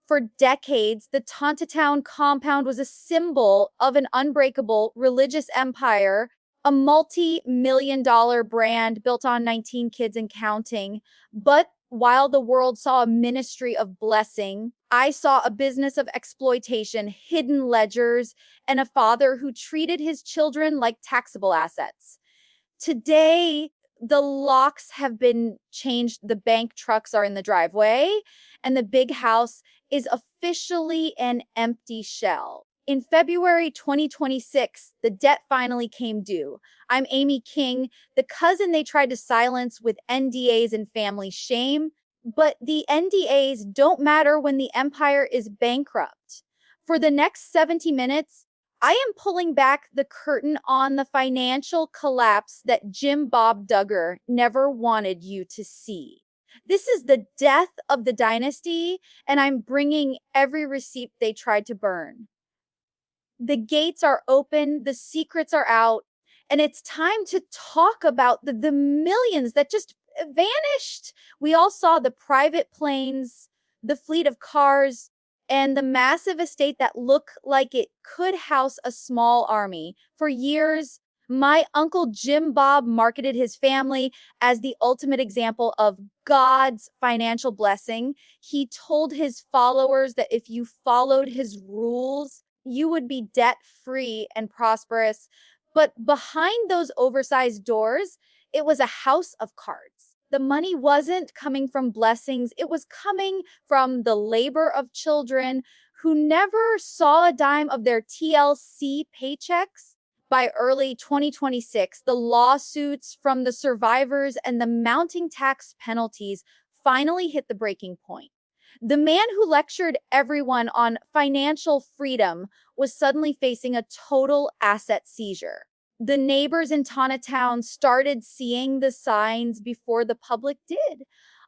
For decades, the Tontitown compound was a symbol of an unbreakable religious empire, a multi-million-dollar brand built on 19 kids and counting. But while the world saw a ministry of blessing, I saw a business of exploitation, hidden ledgers, and a father who treated his children like taxable assets. Today, the locks have been changed. The bank trucks are in the driveway, and the big house is officially an empty shell. In February 2026, the debt finally came due. I'm Amy King, the cousin they tried to silence with NDAs and family shame. But the NDAs don't matter when the empire is bankrupt. For the next 70 minutes, I am pulling back the curtain on the financial collapse that Jim Bob Duggar never wanted you to see. This is the death of the dynasty, and I'm bringing every receipt they tried to burn. The gates are open, the secrets are out, and it's time to talk about the millions that just vanished. We all saw the private planes, the fleet of cars, and the massive estate that looked like it could house a small army. For years, my uncle Jim Bob marketed his family as the ultimate example of God's financial blessing. He told his followers that if you followed his rules, you would be debt-free and prosperous. But behind those oversized doors, it was a house of cards. The money wasn't coming from blessings. It was coming from the labor of children who never saw a dime of their TLC paychecks. By early 2026, the lawsuits from the survivors and the mounting tax penalties finally hit the breaking point. The man who lectured everyone on financial freedom was suddenly facing a total asset seizure. The neighbors in Tontitown started seeing the signs before the public did.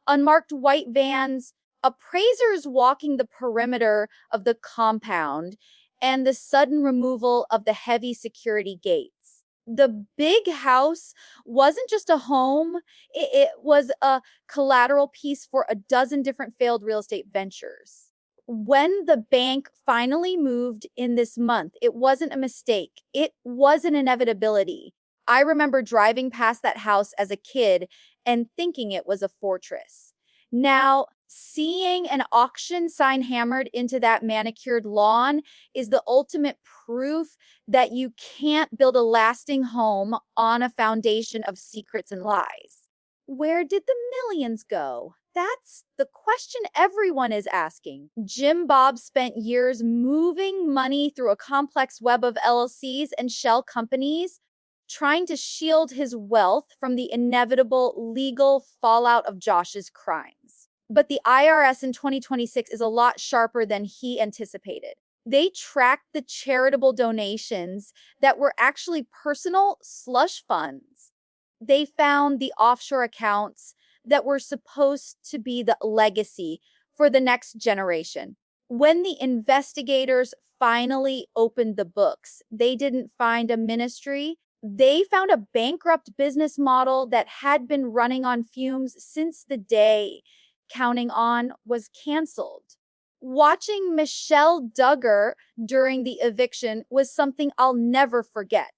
Unmarked white vans, appraisers walking the perimeter of the compound, and the sudden removal of the heavy security gates. The big house wasn't just a home, it was a collateral piece for a dozen different failed real estate ventures. When the bank finally moved in this month, it wasn't a mistake. It was an inevitability. I remember driving past that house as a kid and thinking it was a fortress. Now, seeing an auction sign hammered into that manicured lawn is the ultimate proof that you can't build a lasting home on a foundation of secrets and lies. Where did the millions go? That's the question everyone is asking. Jim Bob spent years moving money through a complex web of LLCs and shell companies, trying to shield his wealth from the inevitable legal fallout of Josh's crimes. But the IRS in 2026 is a lot sharper than he anticipated. They tracked the charitable donations that were actually personal slush funds. They found the offshore accounts that were supposed to be the legacy for the next generation. When the investigators finally opened the books, they didn't find a ministry. They found a bankrupt business model that had been running on fumes since the day Counting On was canceled. Watching Michelle Duggar during the eviction was something I'll never forget.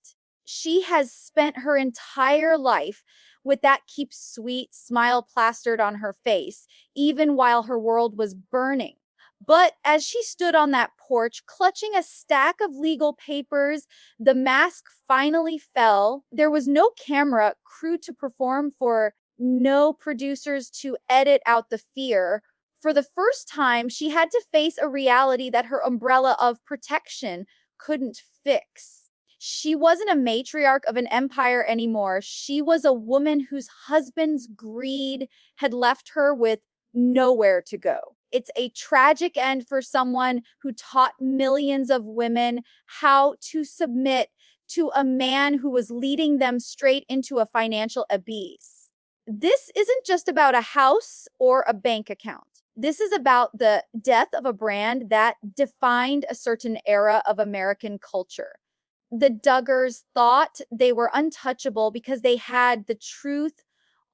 She has spent her entire life with that keep sweet smile plastered on her face, even while her world was burning. But as she stood on that porch, clutching a stack of legal papers, the mask finally fell. There was no camera crew to perform for, no producers to edit out the fear. For the first time, she had to face a reality that her umbrella of protection couldn't fix. She wasn't a matriarch of an empire anymore. She was a woman whose husband's greed had left her with nowhere to go. It's a tragic end for someone who taught millions of women how to submit to a man who was leading them straight into a financial abyss. This isn't just about a house or a bank account. This is about the death of a brand that defined a certain era of American culture. The Duggars thought they were untouchable because they had the truth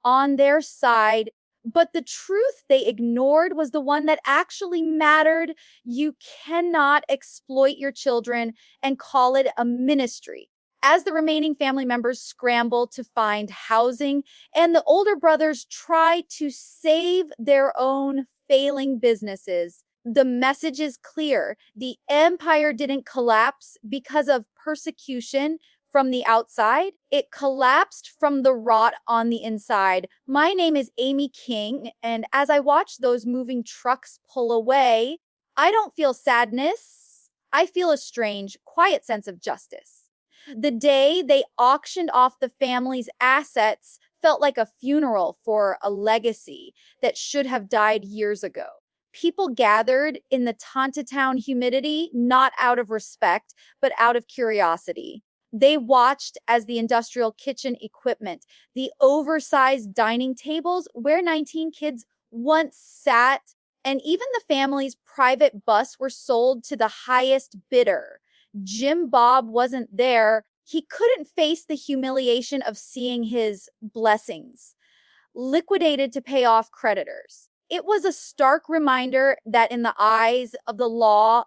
on their side, But the truth they ignored was the one that actually mattered. You cannot exploit your children and call it a ministry. As the remaining family members scramble to find housing and the older brothers try to save their own failing businesses, the message is clear. The empire didn't collapse because of persecution from the outside. It collapsed from the rot on the inside. My name is Amy King, and as I watch those moving trucks pull away, I don't feel sadness. I feel a strange, quiet sense of justice. The day they auctioned off the family's assets felt like a funeral for a legacy that should have died years ago. People gathered in the Tontitown humidity, not out of respect, but out of curiosity. They watched as the industrial kitchen equipment, the oversized dining tables where 19 kids once sat, and even the family's private bus were sold to the highest bidder. Jim Bob wasn't there. He couldn't face the humiliation of seeing his blessings liquidated to pay off creditors. It was a stark reminder that in the eyes of the law,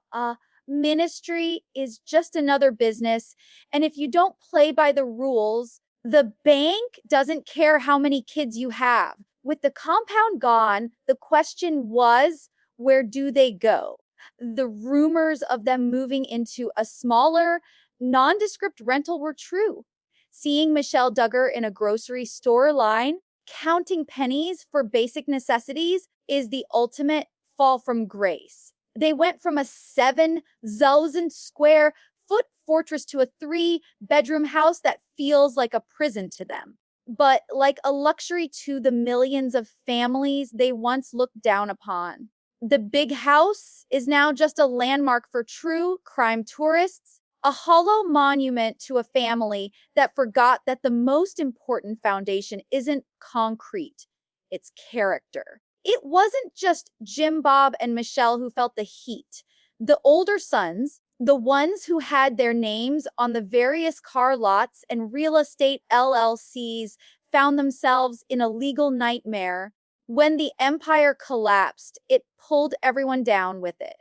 ministry is just another business. And if you don't play by the rules, the bank doesn't care how many kids you have. With the compound gone, the question was, where do they go? The rumors of them moving into a smaller, nondescript rental were true. Seeing Michelle Duggar in a grocery store line, counting pennies for basic necessities, is the ultimate fall from grace. They went from a 7,000 square foot fortress to a 3-bedroom house that feels like a prison to them. But like a luxury to the millions of families they once looked down upon. The big house is now just a landmark for true crime tourists, a hollow monument to a family that forgot that the most important foundation isn't concrete, it's character. It wasn't just Jim Bob and Michelle who felt the heat. The older sons, the ones who had their names on the various car lots and real estate LLCs, found themselves in a legal nightmare. When the empire collapsed, it pulled everyone down with it.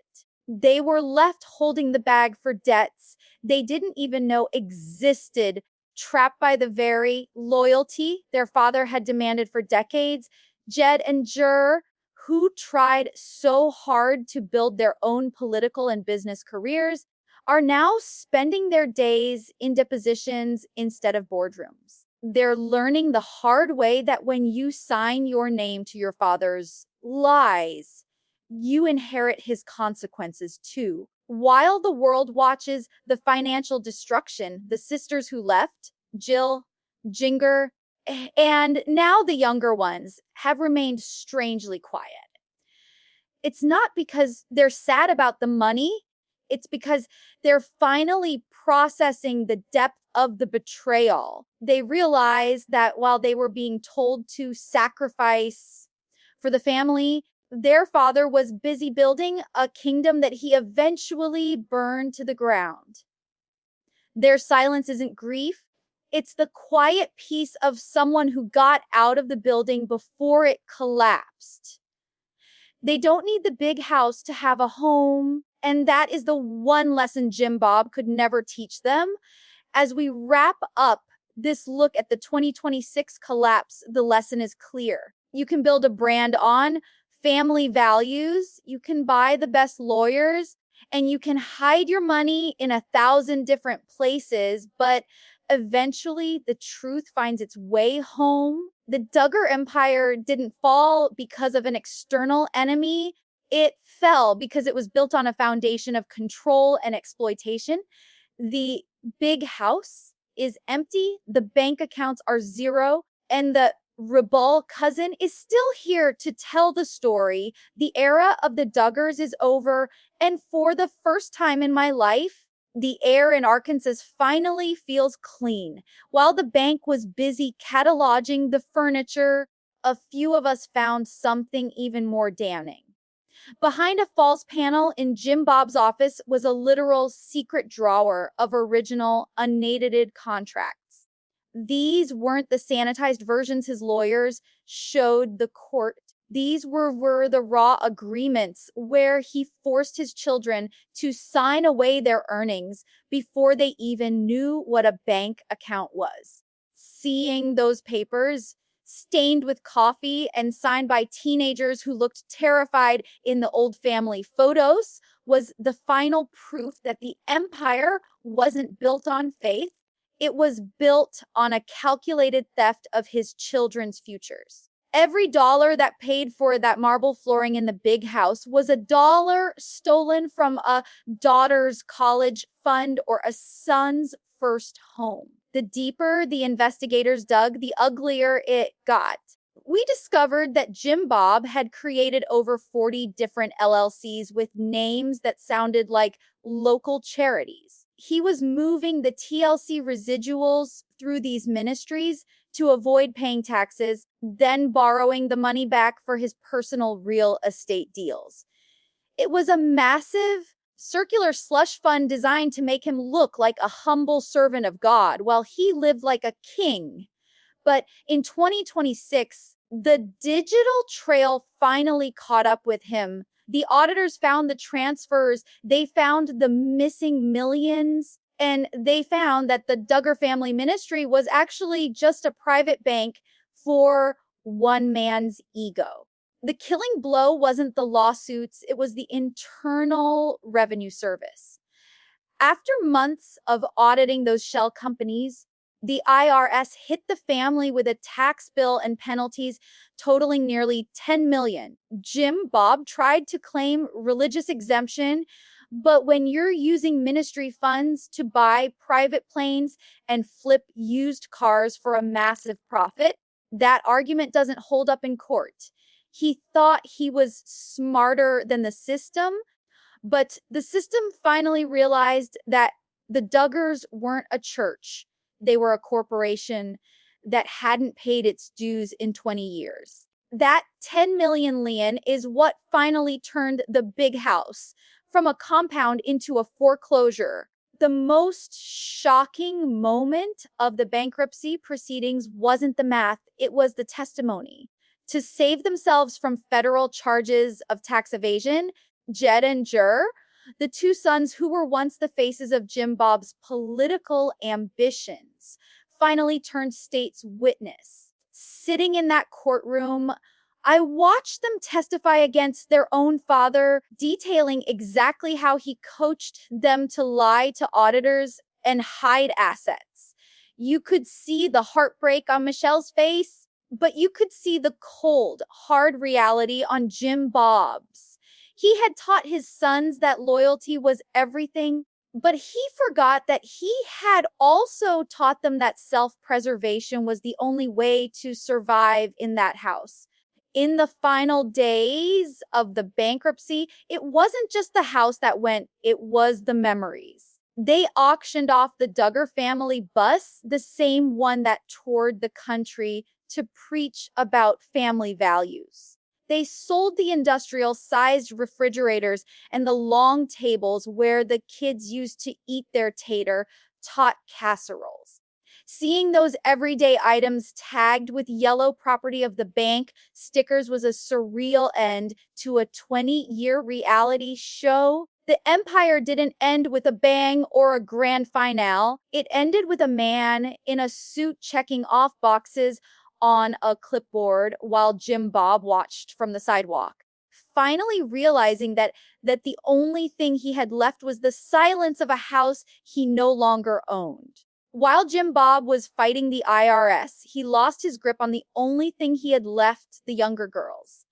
They were left holding the bag for debts they didn't even know existed, trapped by the very loyalty their father had demanded for decades. Jed and Jur, who tried so hard to build their own political and business careers, are now spending their days in depositions instead of boardrooms. They're learning the hard way that when you sign your name to your father's lies, you inherit his consequences too. While the world watches the financial destruction, the sisters who left, Jill, Jinger, and now the younger ones, have remained strangely quiet. It's not because they're sad about the money, it's because they're finally processing the depth of the betrayal. They realize that while they were being told to sacrifice for the family, their father was busy building a kingdom that he eventually burned to the ground. Their silence isn't grief. It's the quiet peace of someone who got out of the building before it collapsed. They don't need the big house to have a home, and that is the one lesson Jim Bob could never teach them. As we wrap up this look at the 2026 collapse, the lesson is clear. You can build a brand on family values, you can buy the best lawyers, and you can hide your money in 1,000 different places, but eventually the truth finds its way home. The Duggar Empire didn't fall because of an external enemy. It fell because it was built on a foundation of control and exploitation. The big house is empty, the bank accounts are zero, and the Rebel cousin is still here to tell the story. The era of the Duggars is over, and for the first time in my life, the air in Arkansas finally feels clean. While the bank was busy cataloging the furniture, a few of us found something even more damning. Behind a false panel in Jim Bob's office was a literal secret drawer of original, undated contracts. These weren't the sanitized versions his lawyers showed the court. These were the raw agreements where he forced his children to sign away their earnings before they even knew what a bank account was. Seeing those papers, stained with coffee and signed by teenagers who looked terrified in the old family photos, was the final proof that the empire wasn't built on faith. It was built on a calculated theft of his children's futures. Every dollar that paid for that marble flooring in the big house was a dollar stolen from a daughter's college fund or a son's first home. The deeper the investigators dug, the uglier it got. We discovered that Jim Bob had created over 40 different LLCs with names that sounded like local charities. He was moving the TLC residuals through these ministries to avoid paying taxes, then borrowing the money back for his personal real estate deals. It was a massive circular slush fund designed to make him look like a humble servant of God while he lived like a king. But in 2026, the digital trail finally caught up with him. The auditors found the transfers, they found the missing millions, and they found that the Duggar family ministry was actually just a private bank for one man's ego. The killing blow wasn't the lawsuits, it was the Internal Revenue Service. After months of auditing those shell companies, the IRS hit the family with a tax bill and penalties totaling nearly $10 million. Jim Bob tried to claim religious exemption, but when you're using ministry funds to buy private planes and flip used cars for a massive profit, that argument doesn't hold up in court. He thought he was smarter than the system, but the system finally realized that the Duggars weren't a church. They were a corporation that hadn't paid its dues in 20 years. That 10 million lien is what finally turned the big house from a compound into a foreclosure. The most shocking moment of the bankruptcy proceedings wasn't the math, it was the testimony. To save themselves from federal charges of tax evasion, Jed and Jur, the two sons who were once the faces of Jim Bob's political ambitions, finally turned state's witness. Sitting in that courtroom, I watched them testify against their own father, detailing exactly how he coached them to lie to auditors and hide assets. You could see the heartbreak on Michelle's face, but you could see the cold, hard reality on Jim Bob's. He had taught his sons that loyalty was everything, but he forgot that he had also taught them that self-preservation was the only way to survive in that house. In the final days of the bankruptcy, it wasn't just the house that went, it was the memories. They auctioned off the Duggar family bus, the same one that toured the country to preach about family values. They sold the industrial-sized refrigerators and the long tables where the kids used to eat their tater-tot casseroles. Seeing those everyday items tagged with yellow property of the bank stickers was a surreal end to a 20-year reality show. The empire didn't end with a bang or a grand finale. It ended with a man in a suit checking off boxes on a clipboard while Jim Bob watched from the sidewalk, finally realizing that the only thing he had left was the silence of a house he no longer owned. While Jim Bob was fighting the IRS, he lost his grip on the only thing he had left the younger girls.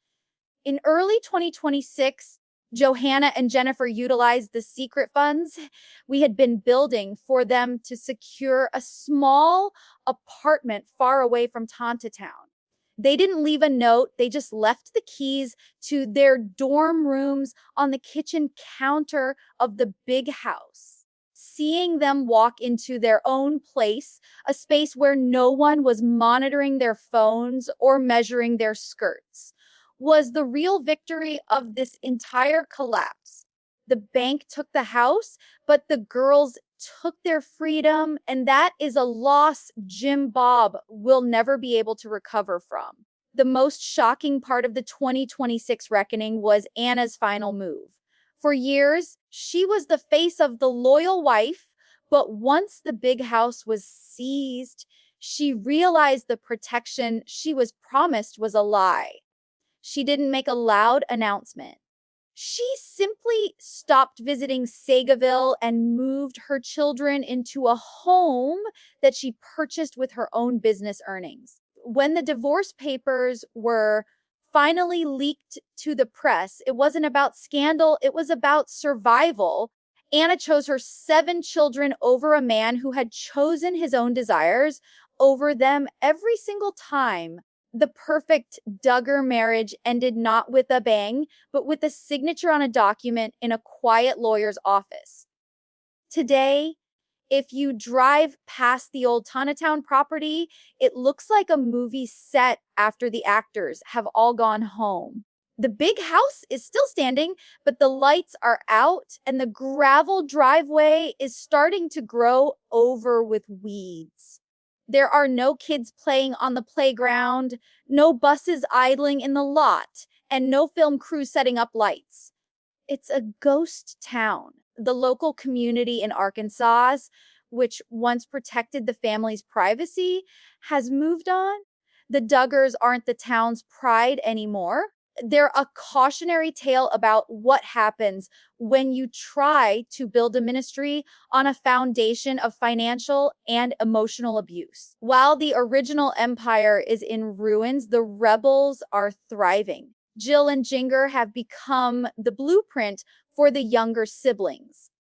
In early 2026, Johanna and Jennifer utilized the secret funds we had been building for them to secure a small apartment far away from Tontitown. They didn't leave a note, they just left the keys to their dorm rooms on the kitchen counter of the big house. Seeing them walk into their own place, a space where no one was monitoring their phones or measuring their skirts, was the real victory of this entire collapse. The bank took the house, but the girls took their freedom, and that is a loss Jim Bob will never be able to recover from. The most shocking part of the 2026 reckoning was Anna's final move. For years, she was the face of the loyal wife, but once the big house was seized, she realized the protection she was promised was a lie. She didn't make a loud announcement. She simply stopped visiting Seagoville and moved her children into a home that she purchased with her own business earnings. When the divorce papers were finally leaked to the press, it wasn't about scandal, it was about survival. Anna chose her 7 children over a man who had chosen his own desires over them every single time. The perfect Duggar marriage ended not with a bang, but with a signature on a document in a quiet lawyer's office. Today, if you drive past the old Tontitown property, it looks like a movie set after the actors have all gone home. The big house is still standing, but the lights are out and the gravel driveway is starting to grow over with weeds. There are no kids playing on the playground, no buses idling in the lot, and no film crew setting up lights. It's a ghost town. The local community in Arkansas, which once protected the family's privacy, has moved on. The Duggars aren't the town's pride anymore. They're a cautionary tale about what happens when you try to build a ministry on a foundation of financial and emotional abuse. While the original empire is in ruins, the rebels are thriving. Jill and Ginger have become the blueprint for the younger siblings.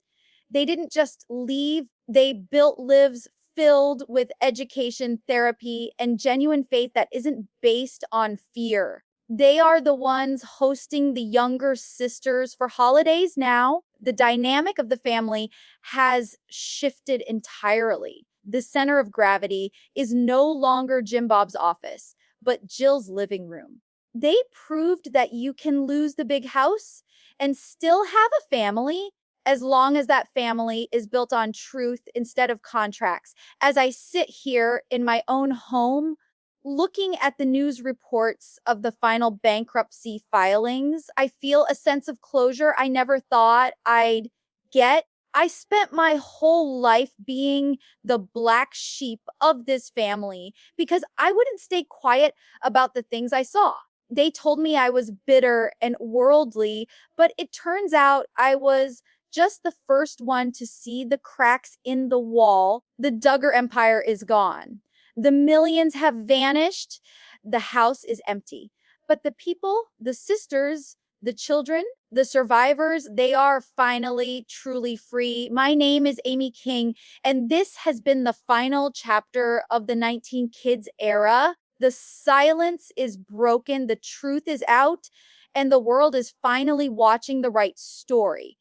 They didn't just leave, they built lives filled with education, therapy, and genuine faith that isn't based on fear. They are the ones hosting the younger sisters for holidays now. The dynamic of the family has shifted entirely. The center of gravity is no longer Jim Bob's office, but Jill's living room. They proved that you can lose the big house and still have a family as long as that family is built on truth instead of contracts. As I sit here in my own home, looking at the news reports of the final bankruptcy filings, I feel a sense of closure I never thought I'd get. I spent my whole life being the black sheep of this family because I wouldn't stay quiet about the things I saw. They told me I was bitter and worldly, but it turns out I was just the first one to see the cracks in the wall. The Duggar empire is gone. The millions have vanished. The house is empty. But the people, the sisters, the children, the survivors, they are finally truly free. My name is Amy King, and this has been the final chapter of the 19 Kids era. The silence is broken, the truth is out, and the world is finally watching the right story.